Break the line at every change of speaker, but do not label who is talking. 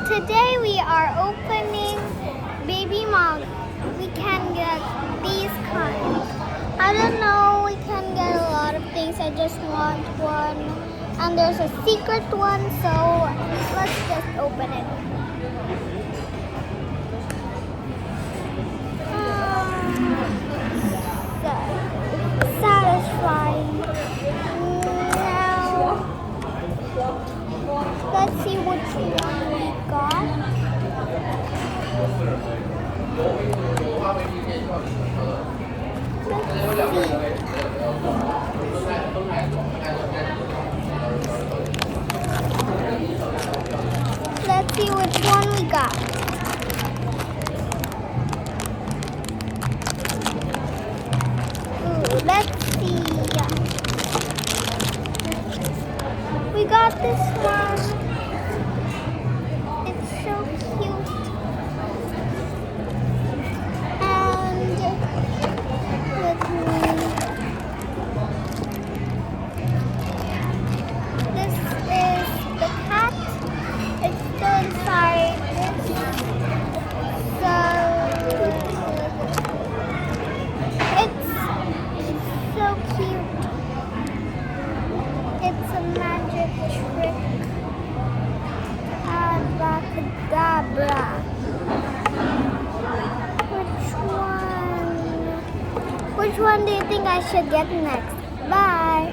Today we are opening baby mug. We can get these kinds. I don't know, we can get a lot of things. I just want one. And there's a secret one, so let's just open it. So satisfying. Now, let's see which one we got. Let's see which one we got. Ooh, let's see. We got this one. It's so cute. And with me. This is the cat. It's still inside. It's so cute. It's a magic trick. Abracadabra. Which one do you think I should get next? Bye.